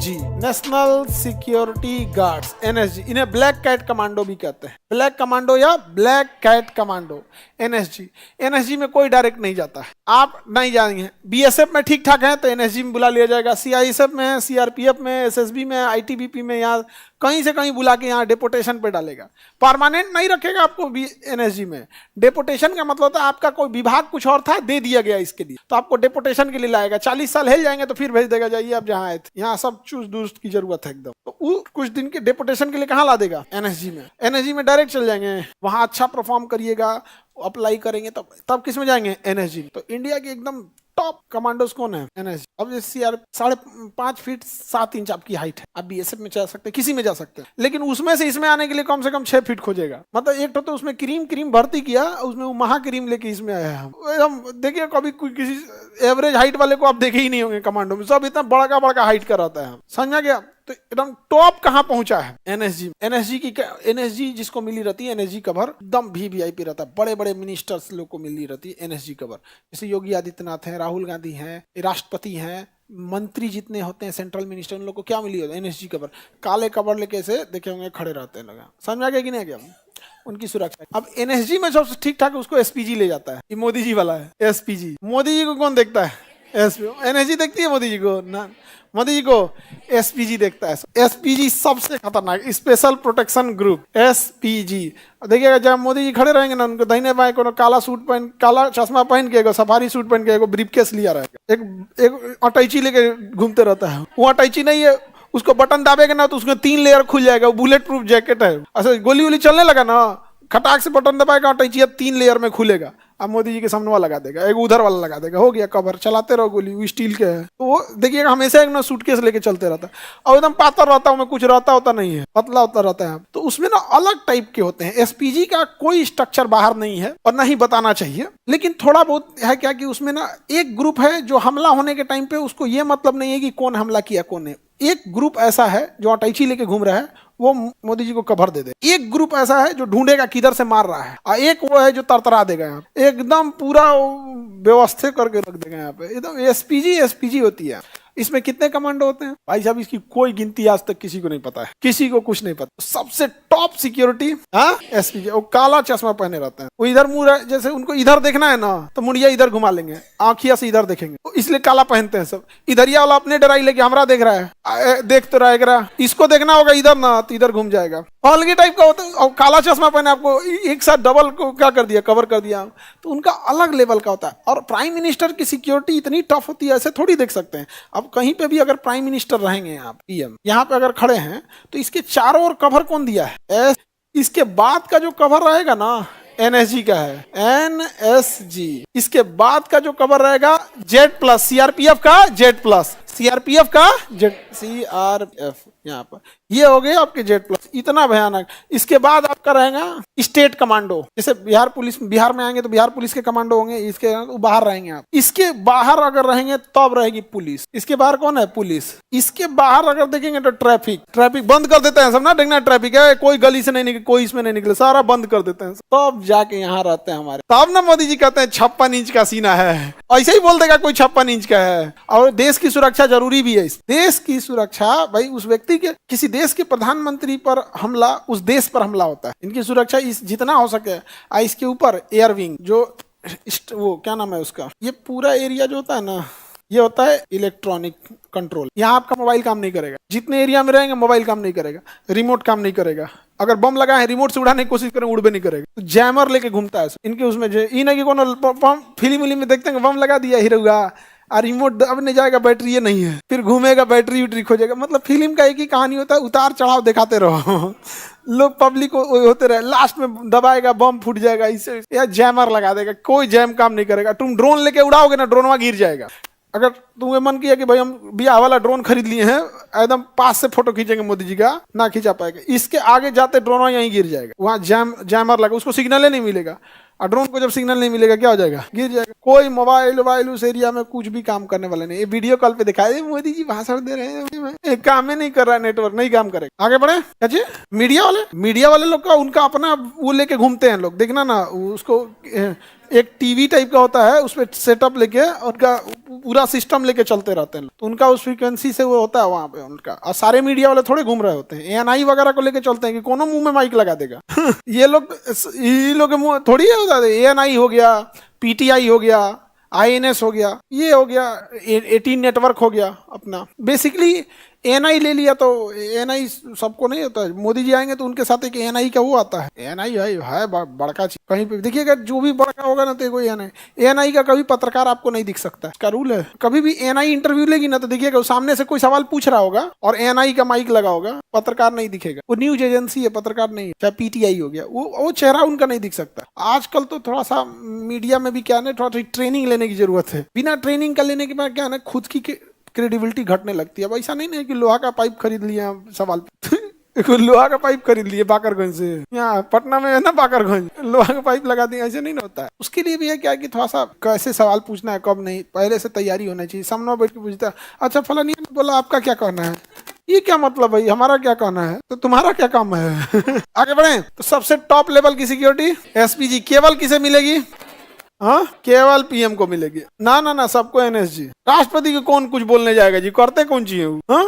NSG, national security guards, NSG, इन्हें black cat commando भी कहते हैं, ब्लैक कमांडो या black cat commando, NSG. NSG में कोई डायरेक्ट नहीं जाता है, आप नहीं जाएंगे। बीएसएफ में ठीक ठाक है तो एनएसजी में बुला लिया जाएगा, सीआईएसएफ में, सीआरपीएफ में, एसएसबी में, आईटीबीपी में, यहाँ कहीं से कहीं बुला के यहाँ डेपोटेशन पे डालेगा। परमानेंट नहीं रखेगा आपको एनएसजी में। डेपोटेशन का मतलब होता है आपका कोई विभाग कुछ और था, दे दिया गया इसके लिए, तो आपको डेपोटेशन के लिए लाएगा। 40 साल हिल जाएंगे तो फिर भेज देगा, जाइए आप जहाँ आए थे, यहाँ सब चूस दुरुस्त की जरूरत है एकदम। तो वो कुछ दिन के डेपोटेशन के लिए कहाँ ला देगा? एनएसजी में। एनएसजी में डायरेक्ट चल जाएंगे, वहां अच्छा परफॉर्म करिएगा, अप्लाई करेंगे, तब किस में जाएंगे? एनएसजी। तो इंडिया की एकदम टॉप कमांडोज कौन है? एनएसजी। अब जैसे यार 5.5 फीट 7 इंच आपकी हाइट है, आप बीएसएफ में जा सकते हैं, किसी में जा सकते हैं, लेकिन उसमें से इसमें आने के लिए कम से कम 6 फीट खोजेगा। मतलब एक तो उसमें क्रीम भर्ती किया, उसमें वो महा क्रीम लेके इसमें आया हम देखिए, कभी किसी एवरेज हाइट वाले को आप देखे ही नहीं होंगे कमांडो में, सब इतना बड़ा हाइट का रहता है, समझा गया? तो एकदम टॉप कहां पहुंचा है? एनएसजी। एनएसजी जिसको मिली रहती है एनएसजी कवर, एकदम वीवीआईपी रहता है, बड़े बड़े मिनिस्टर्स लोग को मिली रहती है एनएसजी कवर। जैसे योगी आदित्यनाथ हैं, राहुल गांधी हैं, राष्ट्रपति हैं, मंत्री जितने होते हैं सेंट्रल मिनिस्टर, उन लोग को क्या मिली होती है? NSG cover. काले कवर लेके से देखे होंगे खड़े रहते हैं लोग, समझ आ गया कि नहीं गया? उनकी सुरक्षा। अब एनएसजी में सबसे ठीक ठाक उसको एसपीजी ले जाता है, ये मोदी जी वाला है एसपीजी। मोदी जी को कौन देखता है? एनएसजी देखती है मोदी जी को ना, मोदी जी को एसपीजी देखता है। एसपीजी सबसे खतरनाक, स्पेशल प्रोटेक्शन ग्रुप, एसपीजी। देखिएगा जब मोदी जी खड़े रहेंगे ना, उनको दाहिने बाएं को काला सूट पहन, काला चश्मा पहन के, सफारी सूट पहन के, ब्रीफकेस लिया रहेगा, एक अटैची लेके घूमते रहता है। वो अटैची नहीं है, उसको बटन दाबेगा ना तो उसमें 3 लेयर खुल जाएगा, वो बुलेट प्रूफ जैकेट है। अच्छा गोली वोली चलने लगा ना, खटाक से बटन दबाएगा, अटैची 3 लेयर में खुलेगा। अब मोदी जी के सामने वाला लगा देगा, एक उधर वाला लगा देगा, हो गया कवर, चलाते रहो गोली, वो स्टील के है। तो वो देखिएगा हमेशा एक ना सूटकेस लेके चलते रहता है, और एकदम पातर रहता है, कुछ रहता होता नहीं है, पतला होता रहता है। तो उसमें ना अलग टाइप के होते हैं। एसपीजी का कोई स्ट्रक्चर बाहर नहीं है और नहीं बताना चाहिए, लेकिन थोड़ा बहुत है क्या कि उसमें ना एक ग्रुप है जो हमला होने के टाइम पे उसको ये मतलब नहीं है कि कौन हमला किया कौन है। एक ग्रुप ऐसा है जो अटैची लेके घूम रहा है, वो मोदी जी को कवर दे दे। एक ग्रुप ऐसा है जो ढूंढेगा किधर से मार रहा है, और एक वो है जो तरतरा देगा, यहाँ एकदम पूरा व्यवस्थित करके रख देगा। यहाँ पे एकदम एसपीजी होती है। इसमें कितने कमांडो होते हैं भाई साहब? इसकी कोई गिनती आज तक किसी को नहीं पता है, किसी को कुछ नहीं पता। सबसे टॉप सिक्योरिटी एसपीजी। वो काला चश्मा पहने रहते हैं, वो इधर मुंह, जैसे उनको इधर देखना है ना तो मुड़िया इधर घुमा लेंगे, आंखिया से इधर देखेंगे, तो इसलिए काला पहनते हैं सब। इधरिया वाला अपने डराई लेके हमारा देख रहा है, देख तो रहेगा, इसको देखना होगा इधर ना तो इधर घूम जाएगा, अलग टाइप का होता है। और काला चश्मा पहने आपको एक साथ डबल को क्या कर दिया, कवर कर दिया, तो उनका अलग लेवल का होता है। और प्राइम मिनिस्टर की सिक्योरिटी इतनी टफ होती है, ऐसे थोड़ी देख सकते हैं। अब कहीं पे भी अगर प्राइम मिनिस्टर रहेंगे, आप पीएम यहाँ पे अगर खड़े हैं, तो इसके चारों ओर कवर कौन दिया है? इसके बाद का जो कवर रहेगा ना, एनएसजी का है, एनएसजी। इसके बाद का जो कवर रहेगा जेड प्लस, सीआरपीएफ का जेड प्लस, सीआरपीएफ का जेड, सीआरएफ यहाँ पर, ये हो गए आपके जेड प्लस, इतना भयानक। इसके बाद आपका रहेगा स्टेट कमांडो, जैसे बिहार पुलिस, बिहार में आएंगे तो बिहार पुलिस के कमांडो होंगे, इसके बाहर रहेंगे आप। इसके बाहर अगर रहेंगे तब रहेगी पुलिस। इसके बाहर कौन है? पुलिस। इसके बाहर अगर देखेंगे तो ट्रैफिक बंद कर देते हैं सब ना, देखना ट्रैफिक है, कोई गली से नहीं निकले, कोई इसमें नहीं निकले, सारा बंद कर देते हैं, तब जाके यहाँ रहते हैं हमारे। तब ना मोदी जी कहते हैं 56 इंच का सीना है, ऐसे ही बोल देगा कोई 56 इंच का है। और देश की सुरक्षा जरूरी भी है। देश की सुरक्षा भाई, उस व्यक्ति के, किसी देश के प्रधानमंत्री पर हमला, उस देश पर हमला होता है, इनकी सुरक्षा इस जितना हो सके। इसके ऊपर एयर विंग, जो वो क्या नाम है उसका, ये पूरा एरिया जो होता है ना, ये होता है इलेक्ट्रॉनिक कंट्रोल। यहाँ आपका मोबाइल काम नहीं करेगा, जितने एरिया में रहेंगे मोबाइल काम नहीं करेगा, रिमोट काम नहीं करेगा। अगर बम लगा है, रिमोट से उड़ाने की कोशिश करें, उड़ भी नहीं करेगा। तो जैमर लेके घूमता है इनके उसमें। ये नहीं कि कौन फिल्म में देखते हैं बम लगा दिया हीरोगा, और रिमोट अब नहीं जाएगा, बैटरी ये नहीं है, फिर घूमेगा, बैटरी उटरी खोजेगा। मतलब फिल्म का एक ही कहानी होता है, उतार चढ़ाव दिखाते रहो, लोग पब्लिक होते रहे, लास्ट में दबाएगा, बम फूट जाएगा, इससे या जैमर लगा देगा, कोई जैम काम नहीं करेगा। तुम ड्रोन लेके उड़ाओगे ना, ड्रोन वहां गिर जाएगा। अगर तुम्हें मन किया कि भाई हम बिया वाला ड्रोन खरीद लिए हैं, एकदम पास से फोटो खींचेंगे मोदी जी का, ना खींचा पाएगा, इसके आगे जाते ड्रोन यहीं गिर जाएगा। वहां जैमर लगा, उसको सिग्नल नहीं मिलेगा, और ड्रोन को जब सिग्नल नहीं मिलेगा क्या हो जाएगा? गिर जाएगा। कोई मोबाइल उस एरिया में कुछ भी काम करने वाले नहीं। ये वीडियो कॉल पे दिखाए मोदी जी भाषण दे रहे हैं, काम ही नहीं कर रहा है, नेटवर्क नहीं काम करेगा। आगे बढ़े। क्या मीडिया वाले लोग का, उनका अपना वो लेके घूमते हैं लोग, देखना ना, उसको एक टीवी टाइप का होता है, उस पर सेटअप लेके उनका पूरा सिस्टम लेके चलते रहते हैं, तो उनका उस फ्रीक्वेंसी से वो होता है वहां पे उनका। और सारे मीडिया वाले थोड़े घूम रहे होते हैं, एएनआई वगैरह को लेके चलते हैं कि कोनो मुंह में माइक लगा देगा। ये लोग के मुंह थोड़ी है, एएनआई हो गया, पीटीआई हो गया, आईएनएस हो गया, ये हो गया, 18 नेटवर्क हो गया अपना। बेसिकली एएनआई ले लिया तो एएनआई सबको नहीं होता है, मोदी जी आएंगे तो उनके साथ एक एएनआई का वो आता है, एएनआई है बड़का चीज। कहीं पे देखिएगा जो भी बड़का होगा ना तो एएनआई का कभी पत्रकार आपको नहीं दिख सकता, इसका रूल है। कभी भी एएनआई इंटरव्यू लेगी ना तो देखिएगा सामने से कोई सवाल पूछ रहा होगा और एएनआई का माइक लगा होगा, पत्रकार नहीं दिखेगा। वो न्यूज एजेंसी है, पत्रकार नहीं है। चाहे पीटीआई हो गया, वो चेहरा उनका नहीं दिख सकता। आजकल तो थोड़ा सा मीडिया में भी क्या है, थोड़ा ट्रेनिंग लेने की जरूरत है। बिना ट्रेनिंग का लेने के बाद क्या है, खुद की क्रेडिबिलिटी घटने लगती है। अब ऐसा नहीं है कि लोहा का पाइप खरीद लिया सवाल लोहा का पाइप खरीद लिए बाकरगंज से, यहाँ पटना में है ना बाकरगंज, लोहा का पाइप लगा दिया, ऐसे नहीं होता है। उसके लिए भी है क्या कि थोड़ा सा कैसे सवाल पूछना है, कब नहीं, पहले से तैयारी होना चाहिए। सामने बैठ के पूछता है, अच्छा फलानी ने बोला आपका क्या कहना है, ये क्या मतलब भाई, हमारा क्या कहना है, तो तुम्हारा क्या काम है। आगे बढ़े तो सबसे टॉप लेवल की सिक्योरिटी एसपीजी केवल किसे मिलेगी, हाँ केवल पीएम को मिलेगी। ना सबको एनएसजी। राष्ट्रपति को कौन कुछ बोलने जाएगा जी, करते कौन चीज है, हाँ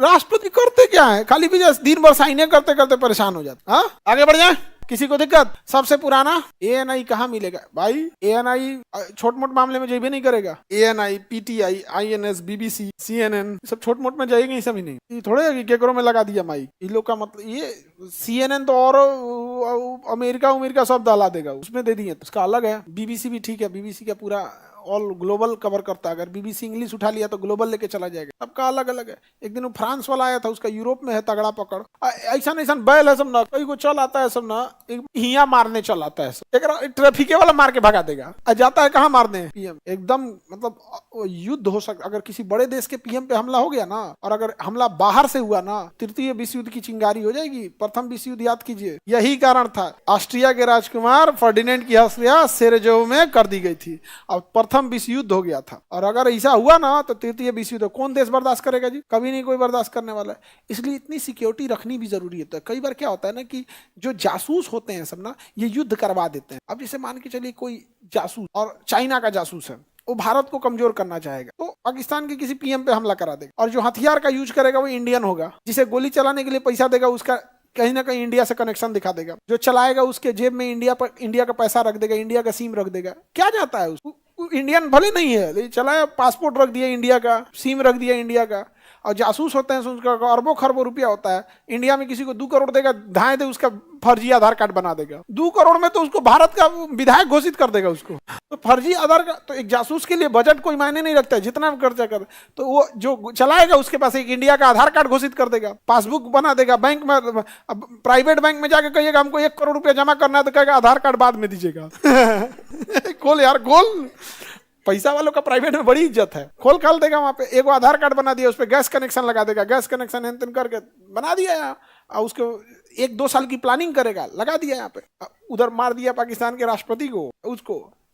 राष्ट्रपति करते क्या है, खाली भी दिन भर साइने करते करते परेशान हो जाते। हाँ आगे बढ़ जाए, किसी को दिक्कत। सबसे पुराना एएनआई कहाँ मिलेगा भाई, एएनआई छोट मोट मामले में जेबी नहीं करेगा। ANI, PTI, INS, BBC, CNN सब छोट मोट में जाएगा ही, सब ही नहीं। ये थोड़े है कि केकरो में लगा दिया माइक, इन लोग का मतलब ये सीएनएन तो और अमेरिका सब डाला देगा, उसमें दे दिए, उसका अलग है। बीबीसी भी ठीक है, बीबीसी का पूरा ऑल ग्लोबल कवर करता है। अगर बीबीसी इंग्लिश उठा लिया तो ग्लोबल लेके चला जाएगा, सबका अलग अलग है। एक दिन वो फ्रांस वाला आया था, उसका यूरोप में है तगड़ा पकड़, ऐसा बैल है सब ना, कहीं को चल आता है सब ना, हिया मारने चल आता है सब, ट्रैफिक वाला मार के भगा देगा। जाता है कहाँ मारने, पीएम एकदम मतलब युद्ध हो सकता। अगर किसी बड़े देश के पीएम पे हमला हो गया ना, और अगर हमला बाहर से हुआ ना, तृतीय विश्व युद्ध की चिंगारी हो जाएगी। प्रथम विश्व युद्ध याद कीजिए, यही कारण था ऑस्ट्रिया के राजकुमार फर्डिनेंड की हत्या सेरेजो में कर दी गई थी, और प्रथम विश्व युद्ध हो गया था। और अगर ऐसा हुआ ना तो तृतीय विश्व युद्ध कौन देश बर्दाश्त करेगा जी, कभी नहीं कोई बर्दाश्त करने वाला है। इसलिए इतनी सिक्योरिटी रखनी भी जरूरी है। तो कई बार क्या होता है ना कि जो जासूस होते हैं सब ना, ये युद्ध करवा देते हैं। अब जैसे मान के चलिए कोई जासूस और चाइना का जासूस है, वो भारत को कमजोर करना चाहेगा तो पाकिस्तान के किसी पीएम पे हमला करा देगा, और जो हथियार का यूज करेगा वो इंडियन होगा, जिसे गोली चलाने के लिए पैसा देगा उसका कहीं ना कहीं इंडिया से कनेक्शन दिखा देगा, जो चलाएगा उसके जेब में इंडिया का पैसा रख देगा, इंडिया का सिम रख देगा। क्या जाता है उसको, इंडियन भले नहीं है लेकिन चलाया, पासपोर्ट रख दिया इंडिया का, सिम रख दिया इंडिया का। और जासूस होते हैं उसका अरबों खरबों रुपया होता है। इंडिया में किसी को 2 करोड़ देगा, धाए दे उसका फर्जी आधार कार्ड बना देगा। 2 करोड़ में तो उसको भारत का विधायक घोषित कर देगा उसको। तो फर्जी आधार कार्ड तो एक जासूस के लिए बजट कोई मायने नहीं रखता है, जितना खर्चा कर, तो वो जो चलाएगा उसके पास एक इंडिया का आधार कार्ड घोषित कर देगा, पासबुक बना देगा। बैंक में, प्राइवेट बैंक में जाकर कहिएगा हमको 1 करोड़ रुपया जमा करना है, तो कहेगा आधार कार्ड बाद में दीजिएगा। खोल यार खोल, पैसा वालों का प्राइवेट में बड़ी इज्जत है। खोल खाल देगा वहां पे, एक आधार कार्ड बना दिया, उस पर गैस कनेक्शन लगा देगा, गैस कनेक्शन एंतन करके बना दिया यहाँ, और उसको 1-2 साल की प्लानिंग करेगा, लगा दिया यहाँ पे। उधर मार दिया पाकिस्तान के राष्ट्रपति को,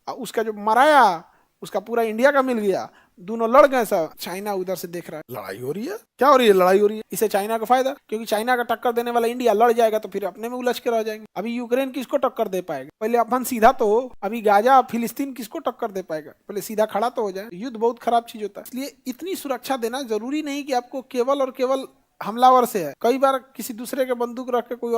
उसका जो मराया उसका पूरा इंडिया का मिल गया, दोनों लड़ गए सब। चाइना उधर से देख रहा है, लड़ाई हो रही है, क्या हो रही है, लड़ाई हो रही है। इसे चाइना का फायदा, क्योंकि चाइना का टक्कर देने वाला इंडिया लड़ जाएगा तो फिर अपने में उलझ के रह जाएंगे। अभी यूक्रेन किसको टक्कर दे पाएगा, पहले अपन सीधा तो, अभी गाजा फिलिस्तीन किसको टक्कर दे पाएगा, पहले सीधा खड़ा तो हो जाए। युद्ध बहुत खराब चीज होता है, इसलिए इतनी सुरक्षा देना जरूरी नहीं कि आपको केवल और केवल हमलावर से है। कई बार किसी दूसरे के बंदूक रख के कोई